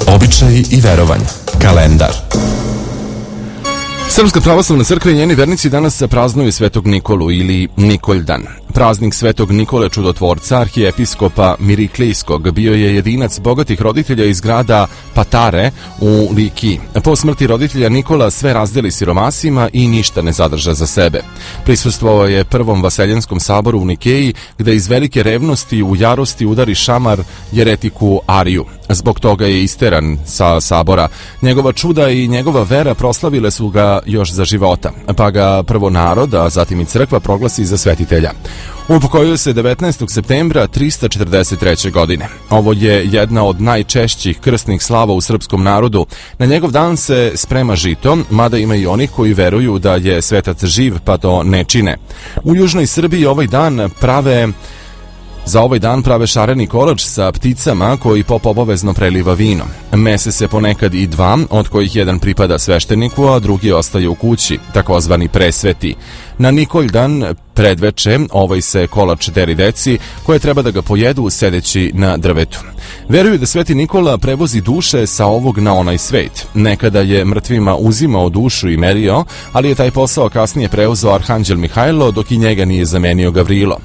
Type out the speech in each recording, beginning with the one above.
Običaji i verovanja. Kalendar. Srpska pravoslavna crkva i njeni vernici danas praznuju Svetog Nikolu ili Nikoljdan. Praznik Svetog Nikole Čudotvorca, arhijepiskopa Miriklijskog, bio je jedinac bogatih roditelja iz grada Patare u Likiji. Po smrti roditelja Nikola sve razdeli siromasima i ništa ne zadrža za sebe. Prisustvovao je prvom vaseljenskom saboru u Nikeji, gde iz velike revnosti u jarosti udari šamar jeretiku Ariju. Zbog toga je isteran sa sabora. Njegova čuda i njegova vera proslavile su ga još za života, pa ga prvo narod, a zatim i crkva proglasi za svetitelja. Upokojio se 19. septembra 343. godine. Ovo je jedna od najčešćih krsnih slava u srpskom narodu. Na njegov dan se sprema žito, mada ima i onih koji veruju da je svetac živ pa to ne čine. U južnoj Srbiji za ovaj dan prave šareni kolač sa pticama koji pop obavezno preliva vino. Mese se ponekad i dva, od kojih jedan pripada svešteniku, a drugi ostaje u kući, takozvani presveti. Na Nikoljdan predveče ovaj se kolač deri deci, koje treba da ga pojedu sedeći na drvetu. Veruju da Sveti Nikola prevozi duše sa ovog na onaj svet. Nekada je mrtvima uzimao dušu i merio, ali je taj posao kasnije preuzeo arhanđel Mihajlo, dok i njega nije zamenio Gavrilo.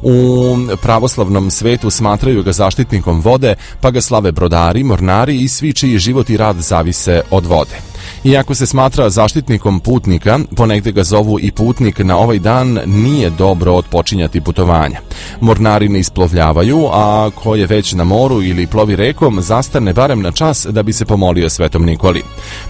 U pravoslavnom svetu smatraju ga zaštitnikom vode, pa ga slave brodari, mornari i svi čiji život i rad zavise od vode. Iako se smatra zaštitnikom putnika, ponegde ga zovu i putnik, na ovaj dan nije dobro otpočinjati putovanja. Mornari ne isplovljavaju, a ko je već na moru ili plovi rekom, zastane barem na čas da bi se pomolio Svetom Nikoli.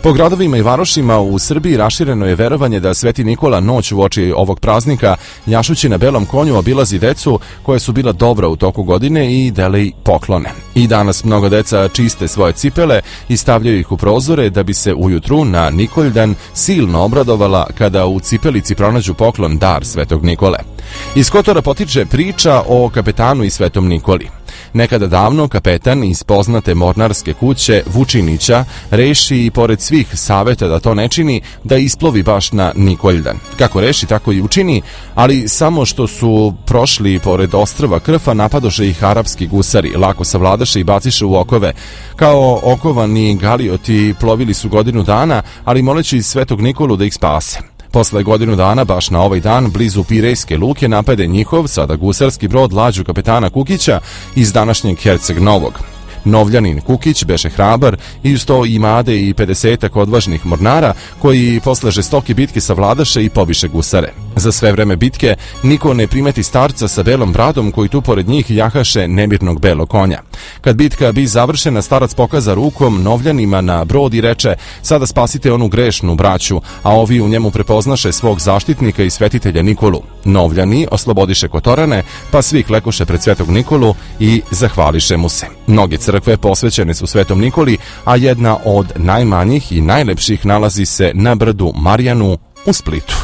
Po gradovima i varošima u Srbiji rašireno je verovanje da Sveti Nikola noć uoči ovog praznika, jašući na belom konju, obilazi decu koja su bila dobra u toku godine i dele poklone. I danas mnogo deca čiste svoje cipele i stavljaju ih u prozore da bi se ujutru na Nikoljdan silno obradovala kada u cipelici pronađu poklon, dar Svetog Nikole. Iz Kotora potiče priča o kapetanu i Svetom Nikoli. Nekada davno kapetan iz poznate mornarske kuće Vučinića reši i pored svih saveta da to ne čini, da isplovi baš na Nikoljdan. Kako reši, tako i učini, ali samo što su prošli pored ostrva Krfa, napadoše ih arapski gusari, lako savladaše i baciše u okove. Kao okovani galioti plovili su godinu dana, ali moleći Svetog Nikolu da ih spase. Posle godinu dana, baš na ovaj dan, blizu Pirejske luke napade njihov, sada gusarski brod Lađu kapetana Kukića iz današnjeg Herceg Novog. Novljanin Kukić beše hrabar i uz to imade i 50 odvažnih mornara koji posle žestoke bitke savladaše i pobiše gusare. Za sve vreme bitke niko ne primeti starca sa belom bradom koji tu pored njih jahaše nemirnog belog konja. Kad bitka bi završena, starac pokaza rukom Novljanima na brod i reče: sada spasite onu grešnu braću, a ovi u njemu prepoznaše svog zaštitnika i svetitelja Nikolu. Novljani oslobodiše Kotorane, pa svi klekoše pred Svetog Nikolu i zahvališe mu se. Mnoge crkve posvećene su Svetom Nikoli, a jedna od najmanjih i najlepših nalazi se na brdu Marjanu u Splitu.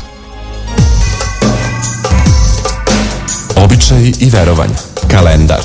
Običaji i verovanja. Kalendar.